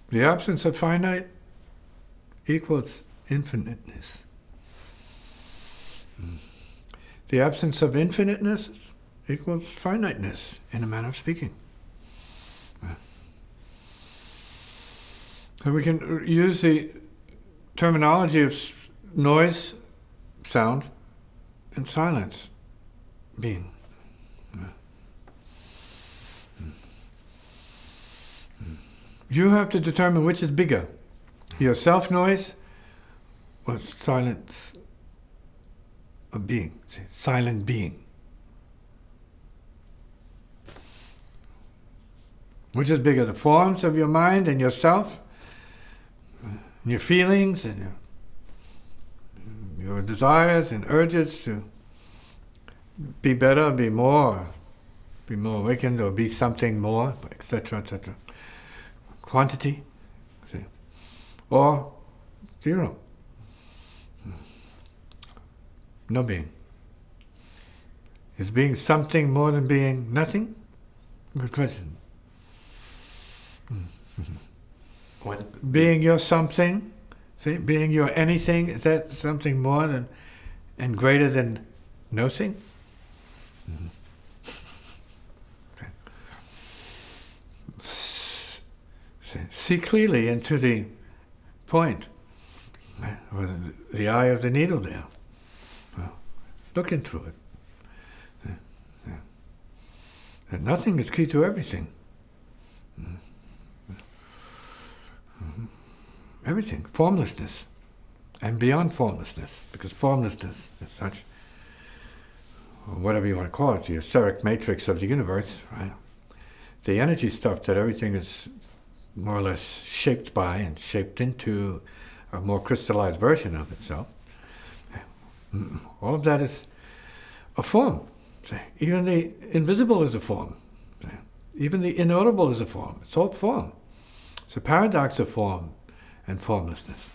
The absence of finite equals infiniteness. The absence of infiniteness equals finiteness, in a manner of speaking. So we can use the terminology of noise, sound, and silence, being. You have to determine which is bigger, your self-noise or silence of being, silent being. Which is bigger, the forms of your mind and yourself, your feelings and your desires and urges to be better, be more awakened, or be something more, etc., etc. Quantity, see, or zero. No being. Is being something more than being nothing? Good question. What is it? Being your something, see, being your anything, is that something more than and greater than nothing? Okay. See clearly into the point, or the eye of the needle there. Well, look into it. That nothing is key to everything. Everything, formlessness, and beyond formlessness, because formlessness is such, or whatever you want to call it, the etheric matrix of the universe, right? The energy stuff that everything is more or less shaped by and shaped into a more crystallized version of itself. All of that is a form. Even the invisible is a form. Even the inaudible is a form. It's all form. It's a paradox of form and formlessness.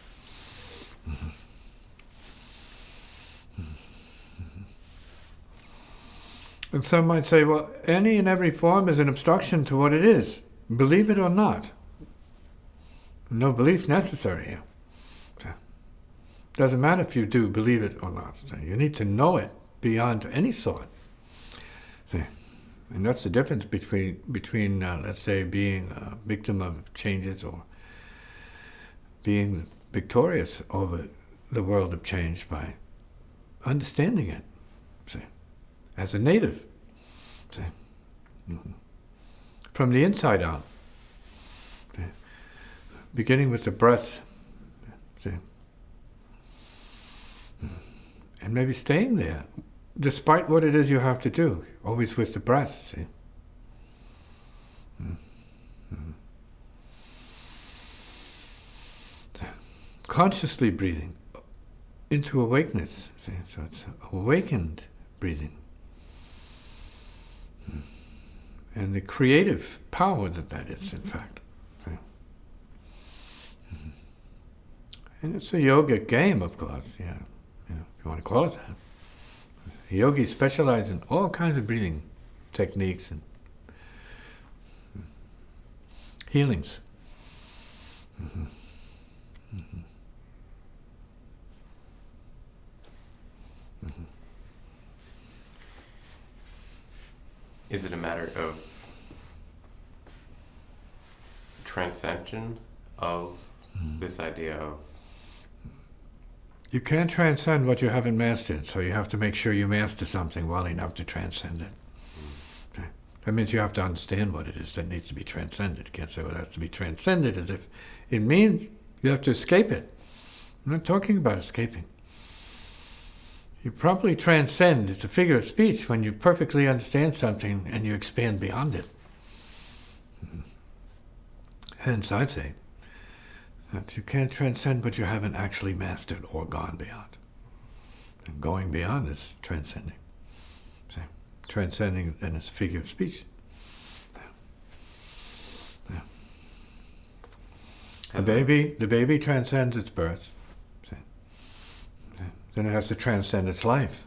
And some might say, well, any and every form is an obstruction to what it is. Believe it or not. No belief necessary here. Doesn't matter if you do believe it or not. You need to know it beyond any thought. And that's the difference between let's say, being a victim of changes or being victorious over the world of change by understanding it, as a native, from the inside out, beginning with the breath, and maybe staying there, despite what it is you have to do, always with the breath, see? Consciously breathing into awakeness, see? So it's awakened breathing. And the creative power that is, in fact. See? And it's a yogic game, of course, yeah. If you want to call it that. Yogis specialize in all kinds of breathing techniques and healings. Is it a matter of transcension of this idea of... You can't transcend what you haven't mastered, so you have to make sure you master something well enough to transcend it. Okay. That means you have to understand what it is that needs to be transcended. You can't say, well, it has to be transcended, as if it means you have to escape it. I'm not talking about escaping. You properly transcend, it's a figure of speech, when you perfectly understand something and you expand beyond it. Hence, I'd say that you can't transcend what you haven't actually mastered or gone beyond. And going beyond is transcending. See? Transcending then is a figure of speech. Yeah. The baby transcends its birth. See? Then it has to transcend its life.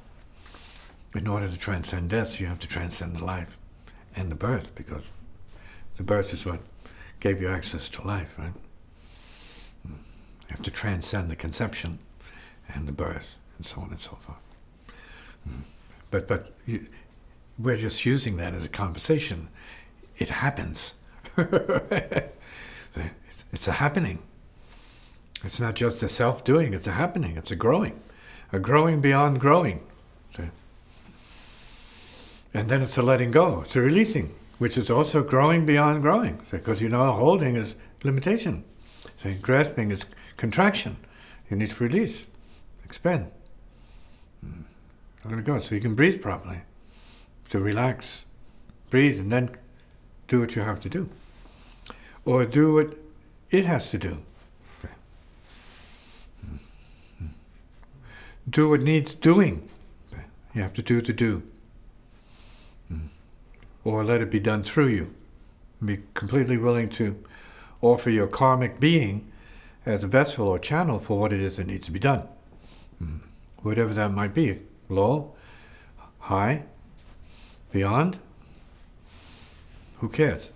In order to transcend death, you have to transcend the life and the birth, because the birth is what gave you access to life, right? You have to transcend the conception and the birth and so on and so forth. But we're just using that as a conversation. It happens. It's a happening. It's not just a self-doing, it's a happening, it's a growing beyond growing. And then it's a letting go, it's a releasing, which is also growing beyond growing. Because holding is limitation. Grasping is contraction. You need to release, expand. Let it go, so you can breathe properly. To relax, breathe, and then do what you have to do. Or do what it has to do. Do what needs doing. You have to do to do. Or let it be done through you. Be completely willing to offer your karmic being as a vessel or channel for what it is that needs to be done. Whatever that might be. Low, high, beyond. Who cares?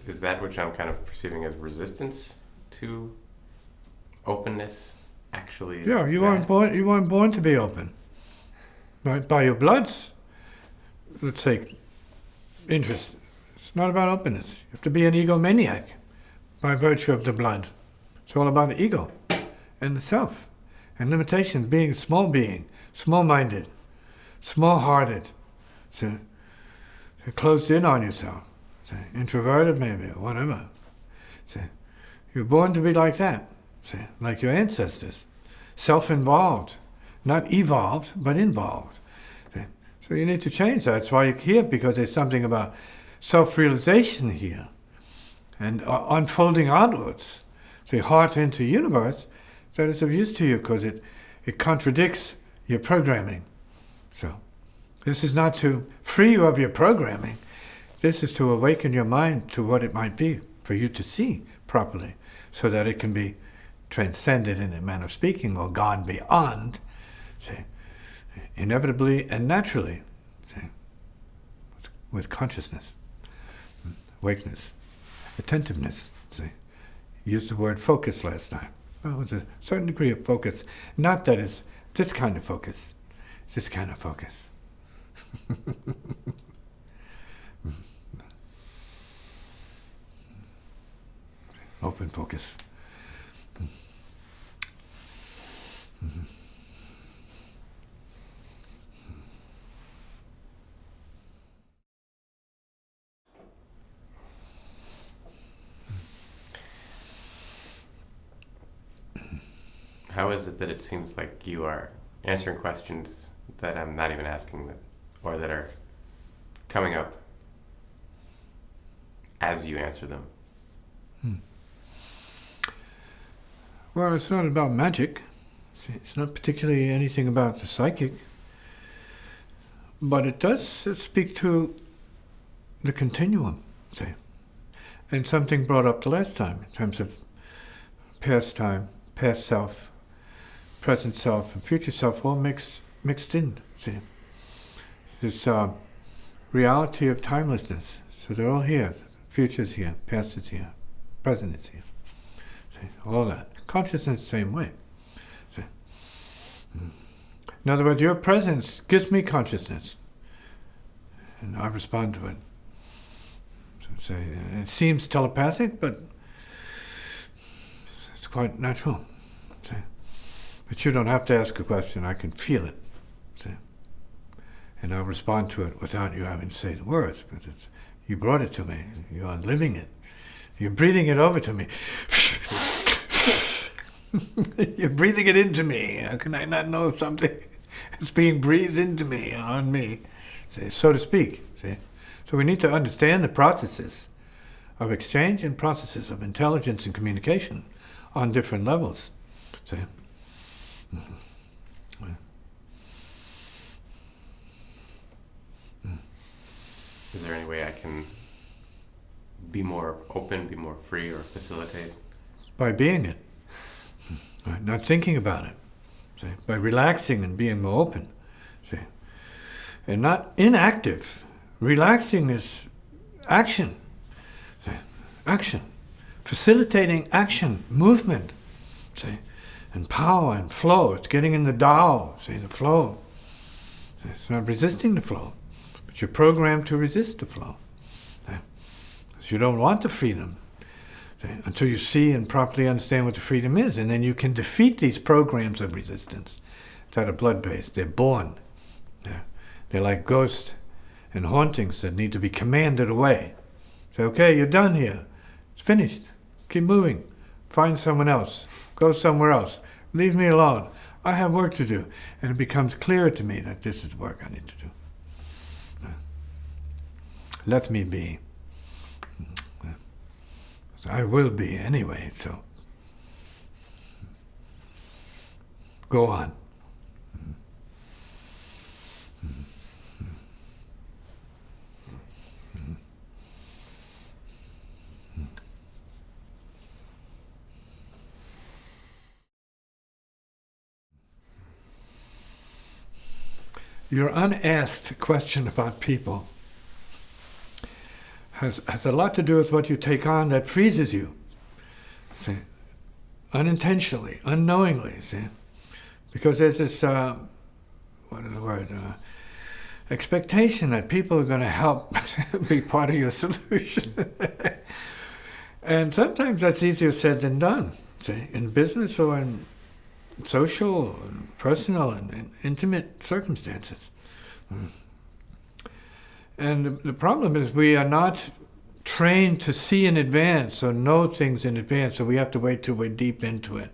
Is that which I'm kind of perceiving as resistance to openness actually? Yeah, you weren't born to be open. By your blood's, let's say, interest. It's not about openness. You have to be an egomaniac by virtue of the blood. It's all about the ego and the self and limitations, being small-minded, small-hearted, so closed in on yourself. Introverted maybe, or whatever. You're born to be like that, like your ancestors. Self-involved, not evolved, but involved. So you need to change that. That's why you're here, because there's something about self-realization here, and unfolding outwards, heart into universe, that is of use to you, because it contradicts your programming. So this is not to free you of your programming. This is to awaken your mind to what it might be for you to see properly, so that it can be transcended in a manner of speaking, or gone beyond, inevitably and naturally, with consciousness, awakeness, attentiveness. Used the word focus last time. Well, with a certain degree of focus, not that it's this kind of focus, this kind of focus. Open focus. How is it that it seems like you are answering questions that I'm not even asking, or that are coming up as you answer them? Well, it's not about magic. It's not particularly anything about the psychic. But it does speak to the continuum, and something brought up the last time in terms of past time, past self, present self, and future self, all mixed in. This reality of timelessness. So they're all here. Future's here, past is here, present is here. All that. Consciousness the same way. In other words, your presence gives me consciousness, and I respond to it. It seems telepathic, but it's quite natural. But you don't have to ask a question. I can feel it, and I'll respond to it without you having to say the words. But you brought it to me. You are living it. You're breathing it over to me. You're breathing it into me. How can I not know something? It's being breathed into me, on me, so to speak. So we need to understand the processes of exchange and processes of intelligence and communication on different levels. Is there any way I can be more open, be more free, or facilitate? By being it. Right. not thinking about it. See? By relaxing and being more open. See? And not inactive. Relaxing is action. See? Action. Facilitating action, movement. See? And power and flow. It's getting in the Tao, see, the flow. See? It's not resisting the flow, but you're programmed to resist the flow. See? So you don't want the freedom. See? Until you see and properly understand what the freedom is, and then you can defeat these programs of resistance that are blood-based. They're born. They're like ghosts and hauntings that need to be commanded away. Say, okay, you're done here. It's finished. Keep moving. Find someone else. Go somewhere else. Leave me alone. I have work to do. And it becomes clearer to me that this is work I need to do. Let me be. I will be anyway, so go on. Your unasked question about people has a lot to do with what you take on that freezes you. See? Unintentionally, unknowingly, see? Because there's this, what is the word? Expectation that people are going to help be part of your solution. And sometimes that's easier said than done, see? In business or in social, and personal, and intimate circumstances. And the problem is we are not trained to see in advance or know things in advance, so we have to wait till we're deep into it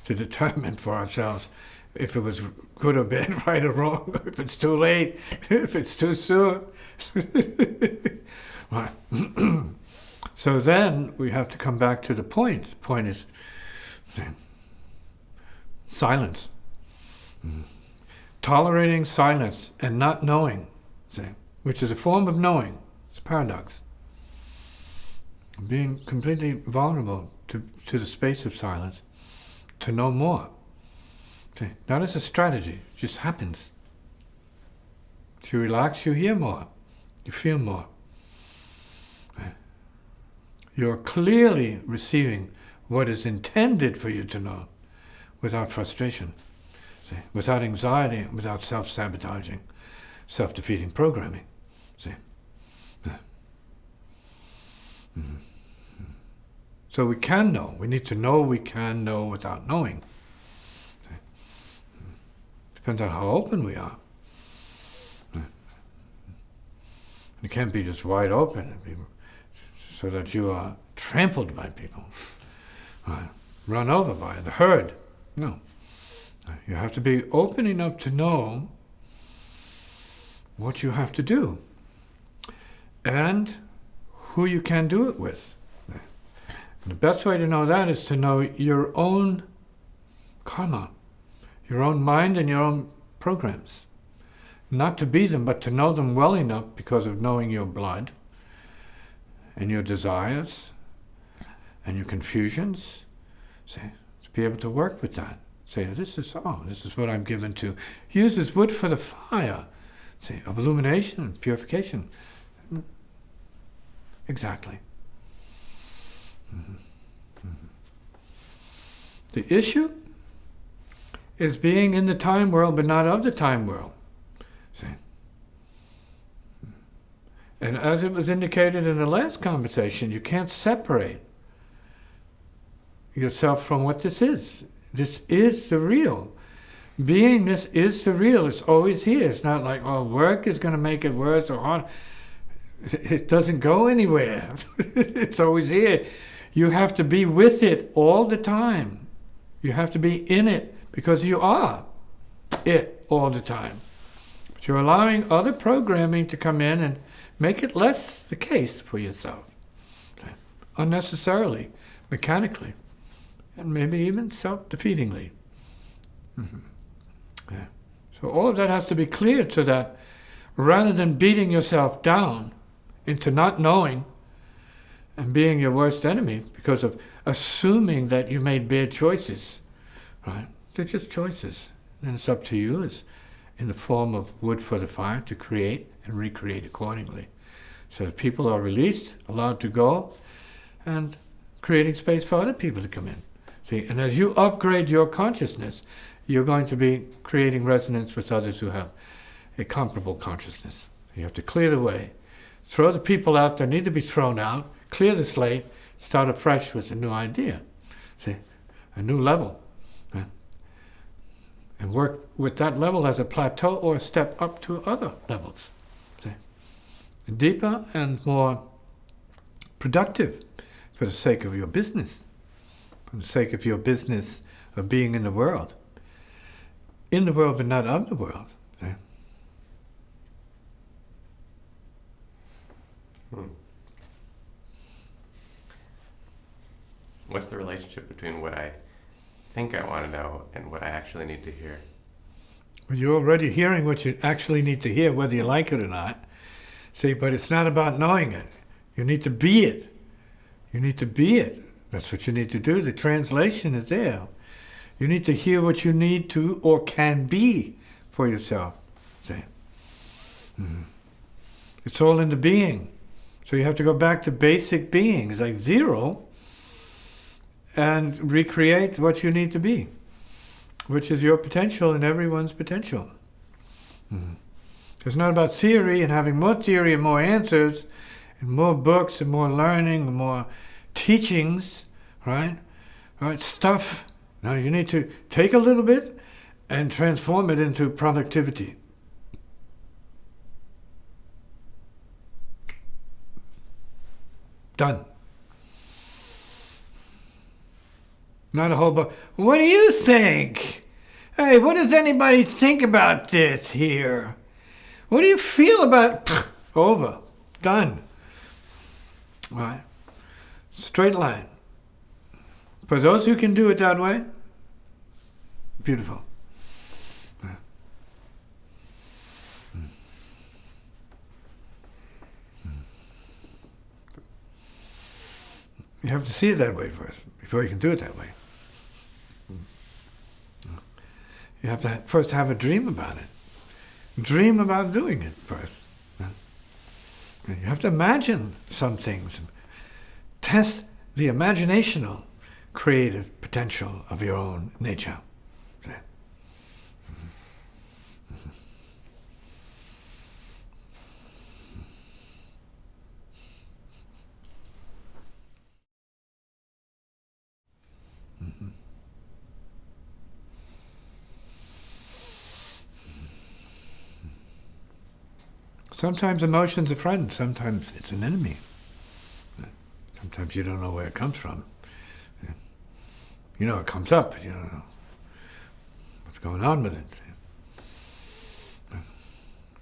to determine for ourselves if it was good or bad, right or wrong, if it's too late, if it's too soon. Right. So then we have to come back to the point. The point is silence. Tolerating silence and not knowing, which is a form of knowing. It's a paradox. Being completely vulnerable to the space of silence, to know more. Not as a strategy, it just happens. If you relax, you hear more, you feel more. You're clearly receiving what is intended for you to know without frustration, without anxiety, without self-sabotaging, self-defeating programming. See? So we can know. We need to know we can know without knowing. See? Depends on how open we are. It can't be just wide open so that you are trampled by people, run over by the herd. No. You have to be open enough to know what you have to do and who you can do it with. The best way to know that is to know your own karma, your own mind and your own programs. Not to be them, but to know them well enough because of knowing your blood and your desires and your confusions. See, to be able to work with that. Say, this is what I'm given to use as wood for the fire, see, of illumination and purification. Exactly. The issue is being in the time world but not of the time world. See? And as it was indicated in the last conversation, you can't separate yourself from what this is. This is the real. Beingness is the real. It's always here. It's not like, oh, work is going to make it worse or hard. It doesn't go anywhere. It's always here. You have to be with it all the time. You have to be in it because you are it all the time. But you're allowing other programming to come in and make it less the case for yourself. Okay? Unnecessarily, mechanically, and maybe even self-defeatingly. Yeah. So all of that has to be cleared so that rather than beating yourself down into not knowing and being your worst enemy because of assuming that you made bad choices, right? They're just choices. And it's up to you, as in the form of wood for the fire, to create and recreate accordingly. So that people are released, allowed to go, and creating space for other people to come in. See, and as you upgrade your consciousness, you're going to be creating resonance with others who have a comparable consciousness. You have to clear the way, throw the people out that need to be thrown out, clear the slate, start afresh with a new idea. See, a new level. Yeah. And work with that level as a plateau or a step up to other levels. See, deeper and more productive for the sake of your business, for the sake of your business of being in the world. In the world, but not of the world. See? What's the relationship between what I think I want to know and what I actually need to hear? Well, you're already hearing what you actually need to hear, whether you like it or not. See, but it's not about knowing it. You need to be it. You need to be it. That's what you need to do. The translation is there. You need to hear what you need to or can be for yourself. See? Mm-hmm. It's all in the being. So you have to go back to basic being. It's like zero. And recreate what you need to be, which is your potential and everyone's potential. Mm-hmm. It's not about theory and having more theory and more answers and more books and more learning and more teachings, right? Right? Stuff. Now you need to take a little bit and transform it into productivity. Done. Not a whole bunch. What do you think? Hey, what does anybody think about this here? What do you feel about it? Over. Done. All right. Straight line. For those who can do it that way, beautiful. You have to see it that way first, before you can do it that way. You have to first have a dream about it. Dream about doing it first. You have to imagine some things. Test the imaginational, creative potential of your own nature. Sometimes emotion's a friend, sometimes it's an enemy. Sometimes you don't know where it comes from. You know it comes up, but you don't know what's going on with it.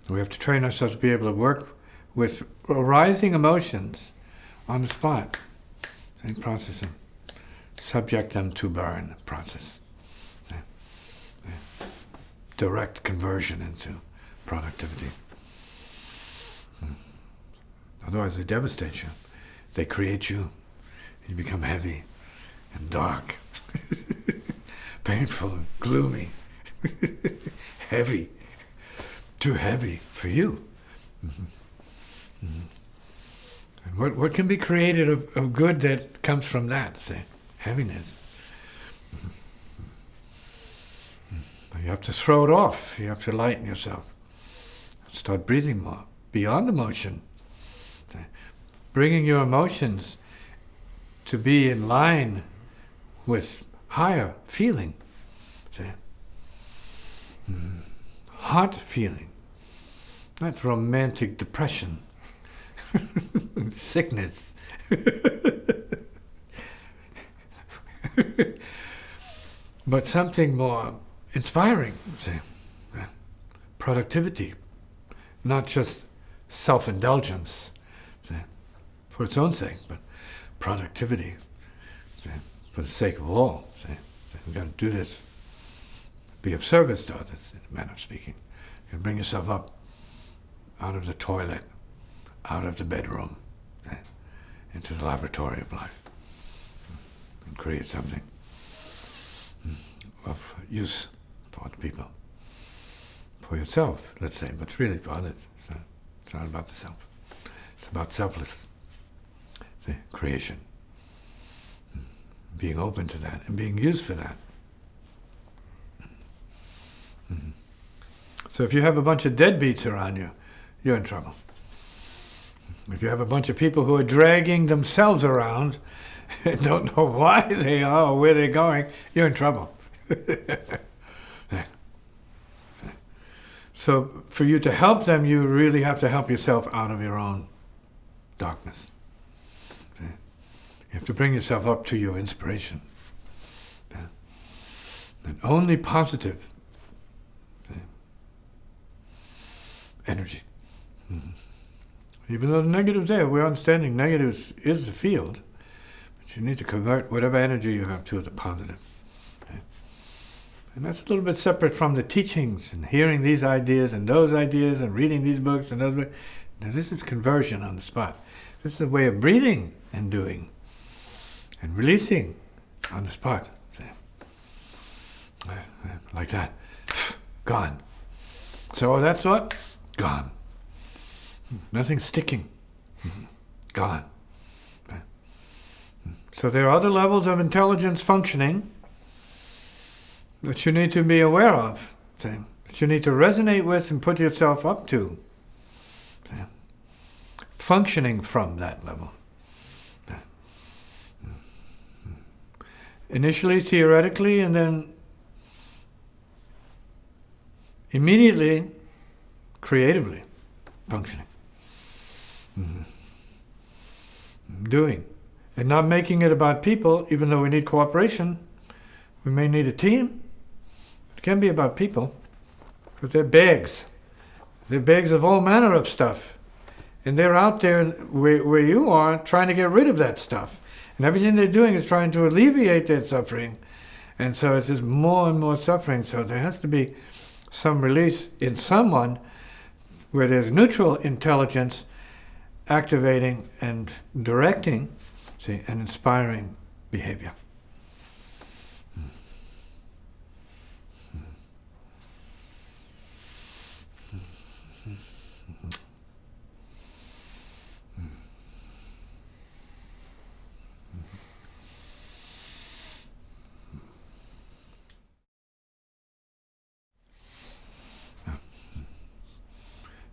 We have to train ourselves to be able to work with arising emotions on the spot and process them. Subject them to burn process. Direct conversion into productivity. Otherwise they devastate you. They create you. You become heavy and dark. Painful and gloomy. Heavy. Too heavy for you. Mm-hmm. Mm-hmm. And what can be created of good that comes from that? Say, heaviness. Mm-hmm. Mm-hmm. You have to throw it off. You have to lighten yourself. Start breathing more. Beyond emotion. Bringing your emotions to be in line with higher feeling. See? Hot feeling. Not romantic depression. Sickness. But something more inspiring. See? Productivity. Not just self-indulgence. See? For its own sake, but productivity, see, for the sake of all. See, we've got to do this, be of service to others, in a manner of speaking. You bring yourself up out of the toilet, out of the bedroom, see, into the laboratory of life, and create something. of use for other people. For yourself, let's say, but it's really for others. It's not about the self. It's about selfless creation. Being open to that and being used for that. Mm-hmm. So if you have a bunch of deadbeats around you, you're in trouble. If you have a bunch of people who are dragging themselves around and don't know why they are or where they're going, you're in trouble. So for you to help them, you really have to help yourself out of your own darkness. You have to bring yourself up to your inspiration. And only positive energy. Even though the negative's there, we're understanding negatives is the field, but you need to convert whatever energy you have to the positive. And that's a little bit separate from the teachings and hearing these ideas and those ideas and reading these books and those books. Now this is conversion on the spot. This is a way of breathing and doing and releasing on the spot. Like that. Gone. So that's what? Gone. Nothing sticking. Gone. So there are other levels of intelligence functioning that you need to be aware of, that you need to resonate with and put yourself up to. Functioning from that level. Initially, theoretically, and then immediately, creatively functioning. Doing. And not making it about people, even though we need cooperation. We may need a team. It can be about people. But they're bags. They're bags of all manner of stuff. And they're out there where you are trying to get rid of that stuff. And everything they're doing is trying to alleviate their suffering. And so it's just more and more suffering. So there has to be some release in someone where there's neutral intelligence activating and directing, and inspiring behavior.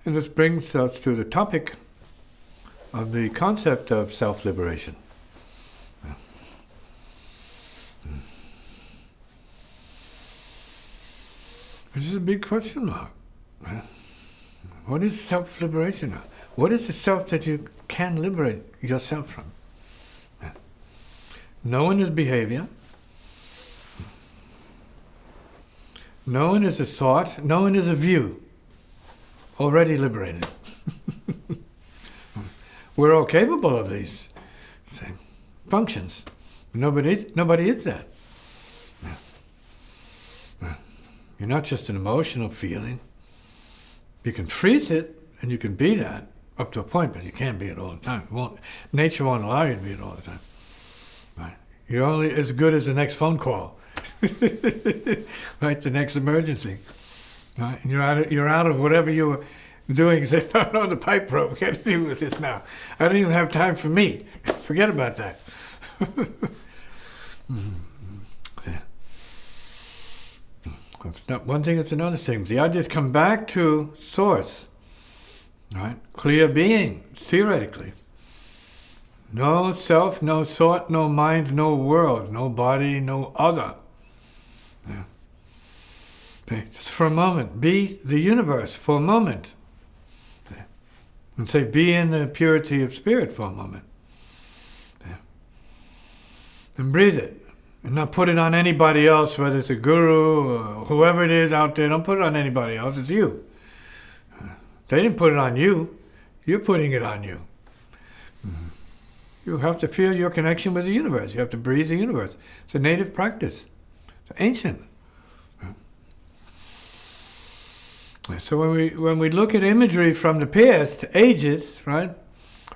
And this brings us to the topic of the concept of self-liberation. This is a big question mark. What is self-liberation? What is the self that you can liberate yourself from? Known as behavior, known as a thought, known as a view, already liberated. We're all capable of these functions. Nobody is that. You're not just an emotional feeling. You can freeze it, and you can be that up to a point, but you can't be it all the time. Nature won't allow you to be it all the time. Right? You're only as good as the next phone call, right? The next emergency. Right? And you're out of whatever you were doing. You say, no, the pipe broke. We got to deal with this now. I don't even have time for me. Forget about that. It's not one thing, it's another thing. The ideas come back to source, right? Clear being, theoretically. No self, no thought, no mind, no world, no body, no other. Yeah. Okay. Just for a moment, be the universe for a moment. Okay. And say, be in the purity of spirit for a moment. Okay. And breathe it. And not put it on anybody else, whether it's a guru or whoever it is out there. Don't put it on anybody else. It's you. They didn't put it on you. You're putting it on you. Mm-hmm. You have to feel your connection with the universe. You have to breathe the universe. It's a native practice. It's ancient. So when we look at imagery from the past ages, right?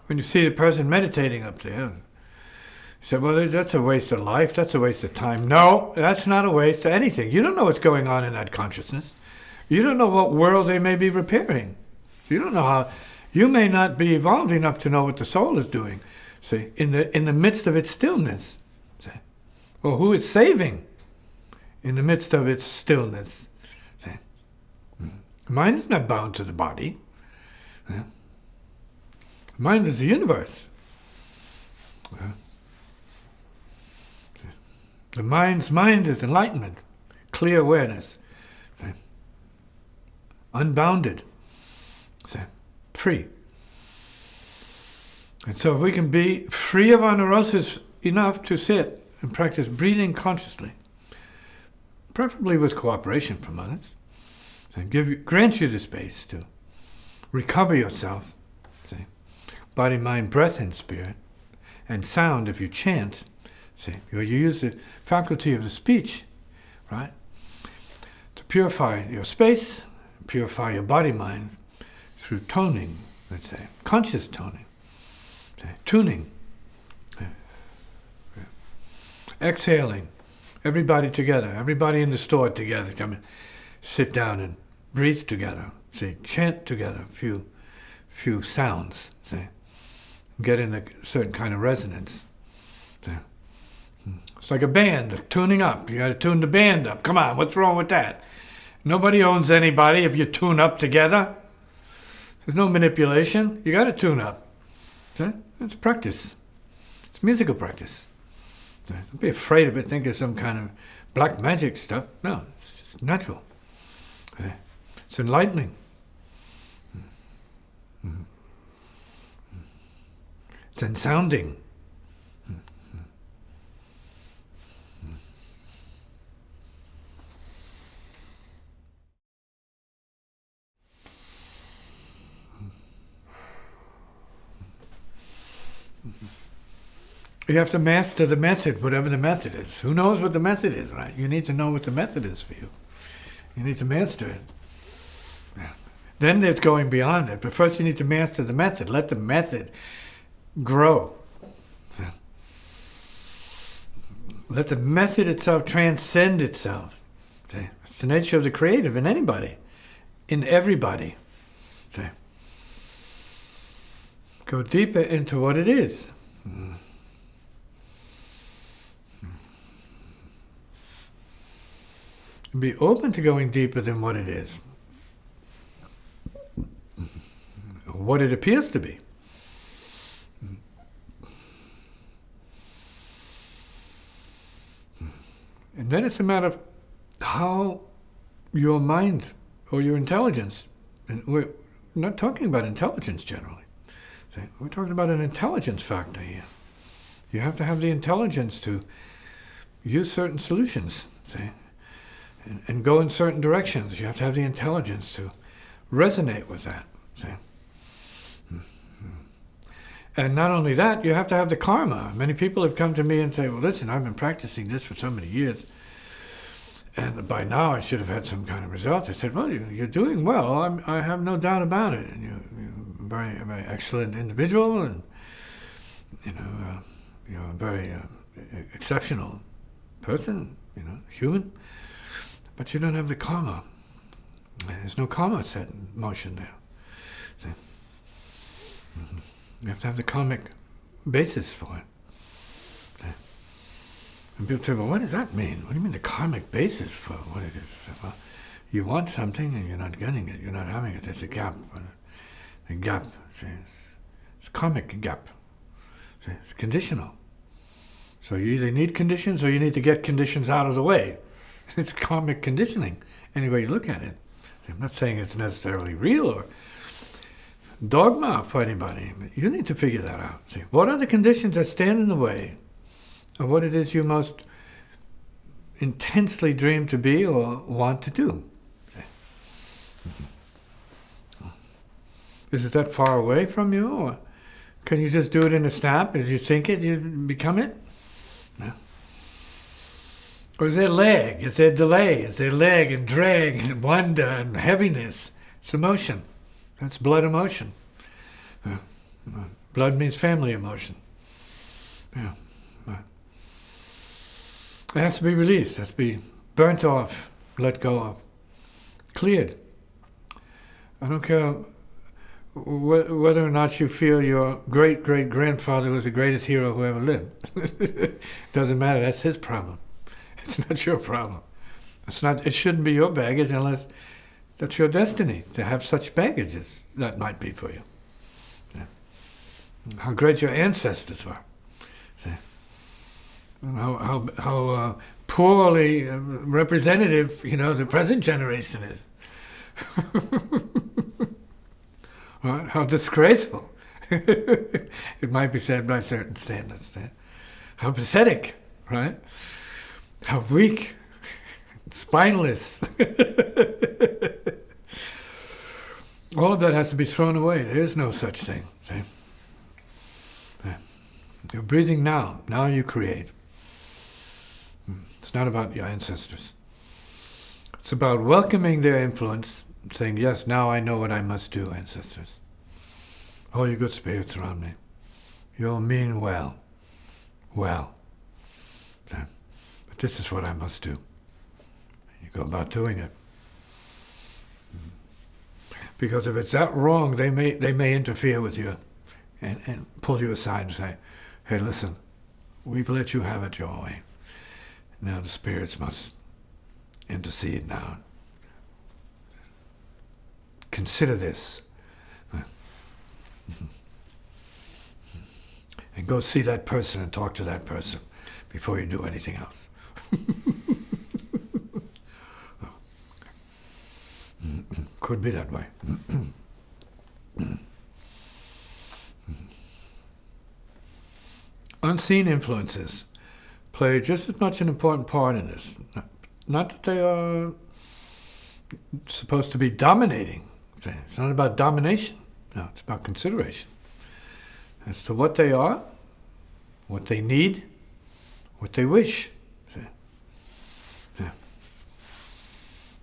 When you see the person meditating up there, You say, well, that's a waste of life, that's a waste of time. No, that's not a waste of anything. You don't know what's going on in that consciousness. You don't know what world they may be repairing. You don't know how. You may not be evolved enough to know what the soul is doing. See, in the midst of its stillness. See, or who it's saving in the midst of its stillness. See, mind is not bound to the body. Yeah. Mind is the universe. Yeah. The mind's mind is enlightenment, clear awareness, see, unbounded, see, free. And so if we can be free of our neurosis enough to sit and practice breathing consciously, preferably with cooperation from others, and grant you the space to recover yourself, see, body, mind, breath, and spirit, and sound if you chant, see, you use the faculty of the speech, right, to purify your space, purify your body, mind, through toning, let's say, conscious toning, say, tuning, exhaling, everybody together, everybody in the store together, come and sit down and breathe together, see, chant together, few sounds, see, get in a certain kind of resonance. See. It's like a band, tuning up. You got to tune the band up. Come on, what's wrong with that? Nobody owns anybody if you tune up together. There's no manipulation. You got to tune up. See? It's practice. It's musical practice. See? Don't be afraid of it. Think it's some kind of black magic stuff. No, it's just natural. See? It's enlightening. It's ensounding. You have to master the method, whatever the method is. Who knows what the method is, right? You need to know what the method is for you. You need to master it. Yeah. Then there's going beyond it. But first you need to master the method. Let the method grow. Yeah. Let the method itself transcend itself. See? It's the nature of the creative in anybody, in everybody. See? Go deeper into what it is. Be open to going deeper than what it is, what it appears to be. And then it's a matter of how your mind or your intelligence, and we're not talking about intelligence generally, we're talking about an intelligence factor here. You have to have the intelligence to use certain solutions, see, and go in certain directions. You have to have the intelligence to resonate with that, see. And not only that, you have to have the karma. Many people have come to me and say, well, listen, I've been practicing this for so many years, and by now I should have had some kind of result. I said, well, you're doing well. I have no doubt about it. And you're a very, very excellent individual, and you're a very exceptional person, human. But you don't have the karma. There's no karma set in motion there. See? Mm-hmm. You have to have the karmic basis for it. See? And people say, well, what does that mean? What do you mean the karmic basis for what it is? Well, you want something and you're not getting it. You're not having it. There's a gap. A gap. See? It's karmic gap. See? It's conditional. So you either need conditions or you need to get conditions out of the way. It's karmic conditioning, any way you look at it. I'm not saying it's necessarily real or dogma for anybody, but you need to figure that out. See, what are the conditions that stand in the way of what it is you most intensely dream to be or want to do? Is it that far away from you, or can you just do it in a snap? As you think it, you become it? No. Or is there lag? Is there delay? Is there lag and drag and wonder and heaviness? It's emotion. That's blood emotion. Blood means family emotion. Yeah. It has to be released, it has to be burnt off, let go of, cleared. I don't care whether or not you feel your great-great-grandfather was the greatest hero who ever lived. Doesn't matter, that's his problem. It's not your problem. It shouldn't be your baggage unless that's your destiny, to have such baggage as that might be for you. Yeah. How great your ancestors were. See? How poorly representative, the present generation is. Right? How disgraceful. It might be said by certain standards. How pathetic, right? How weak, spineless. All of that has to be thrown away. There is no such thing. See? You're breathing now. Now you create. It's not about your ancestors. It's about welcoming their influence, saying, yes, now I know what I must do, ancestors. All you good spirits around me. You all mean well. Well. But this is what I must do. You go about doing it. Because if it's that wrong, they may interfere with you and pull you aside and say, hey, listen, we've let you have it your way. Now the spirits must intercede now. Consider this. And go see that person and talk to that person before you do anything else. Could be that way. Unseen influences play just as much an important part in this. Not that they are supposed to be dominating. It's not about domination. No, it's about consideration. As to what they are, what they need, what they wish.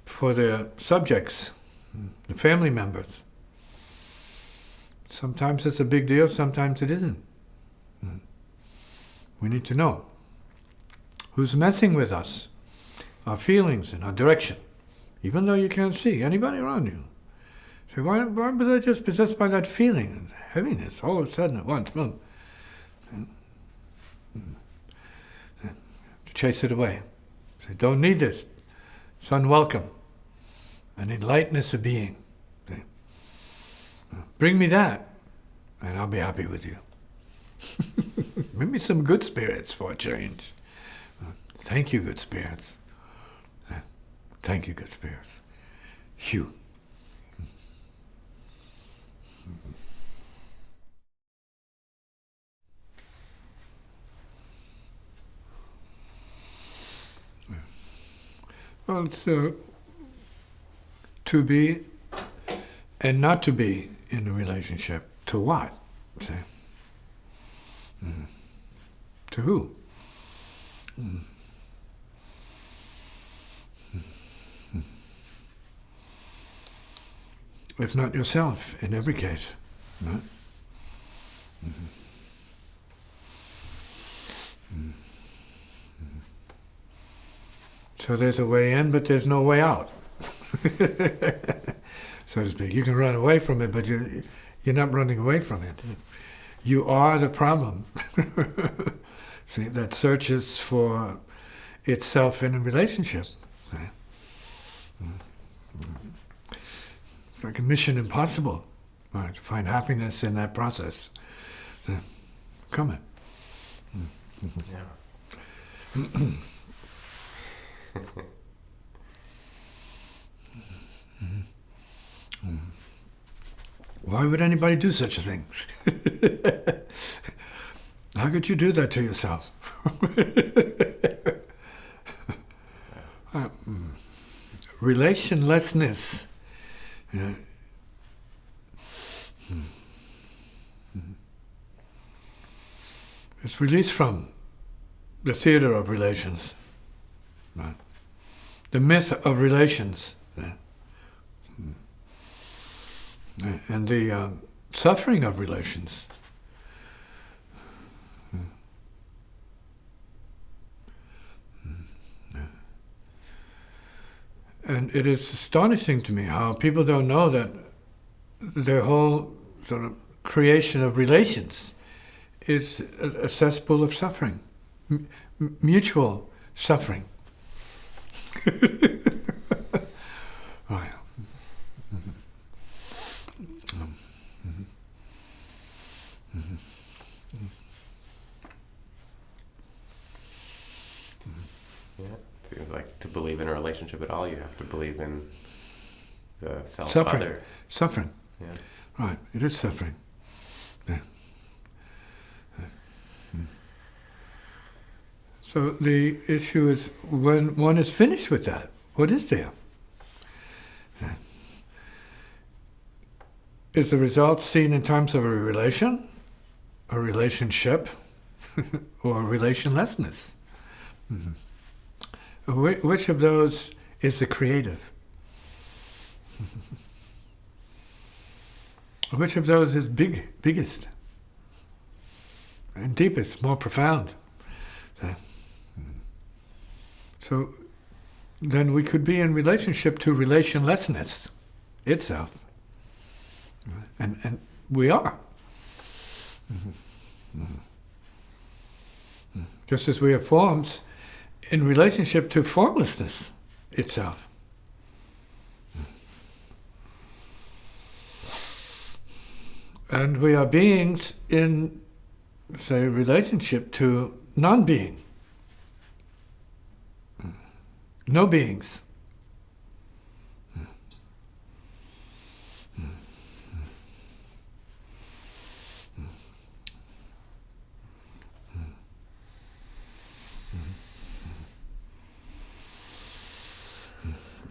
For their subjects, the family members. Sometimes it's a big deal, sometimes it isn't. We need to know who's messing with us, our feelings and our direction, even though you can't see anybody around you. So why was I just possessed by that feeling and heaviness all of a sudden at once? Boom. Chase it away. Say, don't need this. It's unwelcome. I need lightness of being. See? Bring me that, and I'll be happy with you. Bring me some good spirits for a change. Thank you, good spirits. Thank you, good spirits. Hugh. Well, it's to be and not to be in a relationship. To what? See? To who? If not yourself, in every case. Right? So there's a way in, but there's no way out. So to speak. You can run away from it, but you're not running away from it. You are the problem. See, that searches for itself in a relationship. See? It's like a mission impossible, right, to find happiness in that process. Come on. Yeah. Why would anybody do such a thing? How could you do that to yourself? Relationlessness. It's released from the theater of relations. Right. The myth of relations. And the suffering of relations. And it is astonishing to me how people don't know that their whole sort of creation of relations is a cesspool of suffering, mutual suffering. Right. Yeah, it seems like to believe in a relationship at all, you have to believe in the self Suffering. other. Suffering. Yeah. Right. It is suffering. Yeah. So the issue is, when one is finished with that, what is there? Yeah. Is the result seen in terms of a relation, a relationship, or relationlessness? Which of those is the creative? Which of those is biggest and deepest, more profound? So then we could be in relationship to relationlessness itself. And we are. Just as we are forms in relationship to formlessness itself. And we are beings in, say, relationship to non-being. No beings.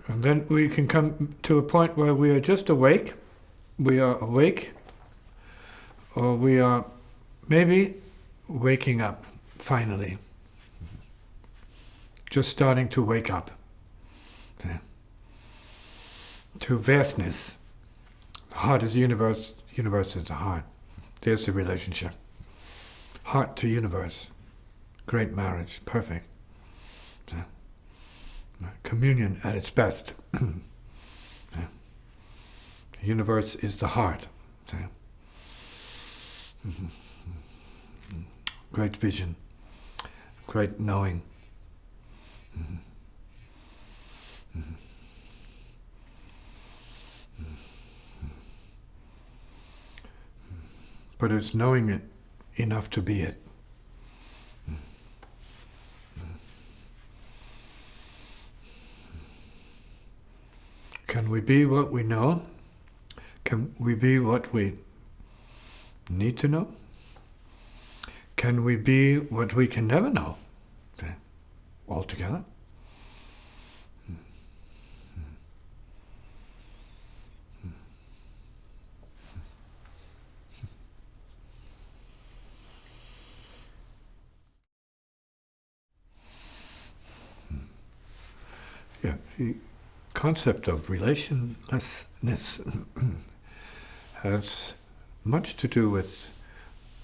And then we can come to a point where we are just awake. We are awake, or we are maybe waking up, finally. Just starting to wake up. To vastness. Heart is the universe, universe is the heart. There's the relationship. Heart to universe. Great marriage, perfect. Communion at its best. The universe is the heart. Great vision, great knowing. But it's knowing it enough to be it. Can we be what we know? Can we be what we need to know? Can we be what we can never know? Altogether? Yeah, the concept of relationlessness has much to do with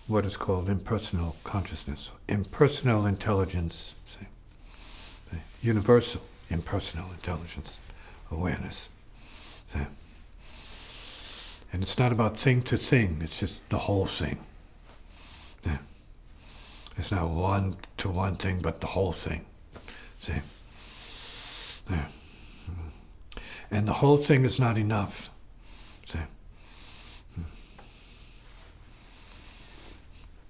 what is called impersonal consciousness, impersonal intelligence, say, universal impersonal intelligence, awareness. Say. And it's not about thing to thing, it's just the whole thing. Yeah. It's not one to one thing, but the whole thing. See? Yeah. And the whole thing is not enough. See?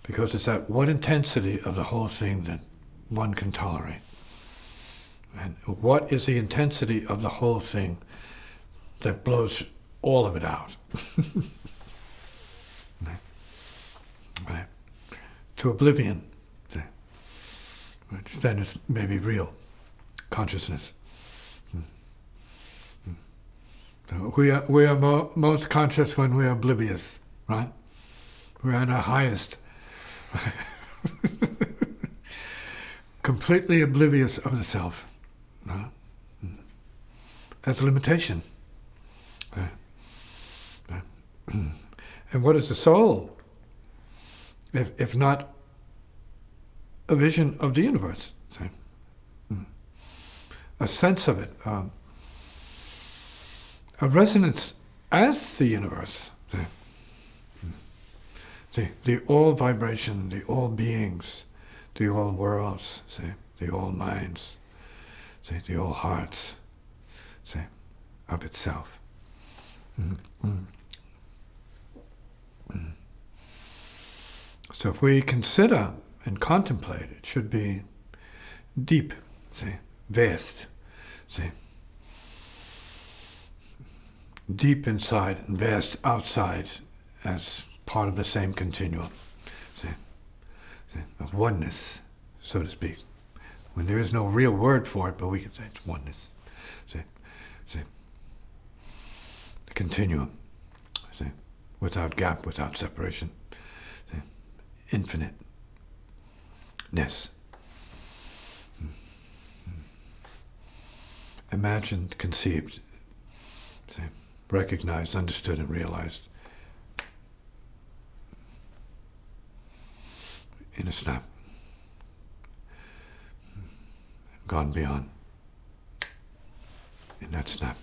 Because it's that one intensity of the whole thing that one can tolerate. And what is the intensity of the whole thing that blows all of it out? Right. To oblivion, which then is maybe real consciousness. So we are most conscious when we are oblivious, right? We're at our highest. Right? Completely oblivious of the self. Right? That's a limitation. Right? Right? And what is the soul? If not a vision of the universe, say. A sense of it, a resonance as the universe. The all vibration, the all beings, the all worlds, the all minds, the all hearts, of itself. So if we consider and contemplate, it should be deep, vast, deep inside and vast outside as part of the same continuum, of oneness, so to speak. When there is no real word for it, but we can say it's oneness. The continuum, without gap, without separation, infiniteness. Imagined, conceived, recognized, understood, and realized in a snap. Gone beyond in that snap.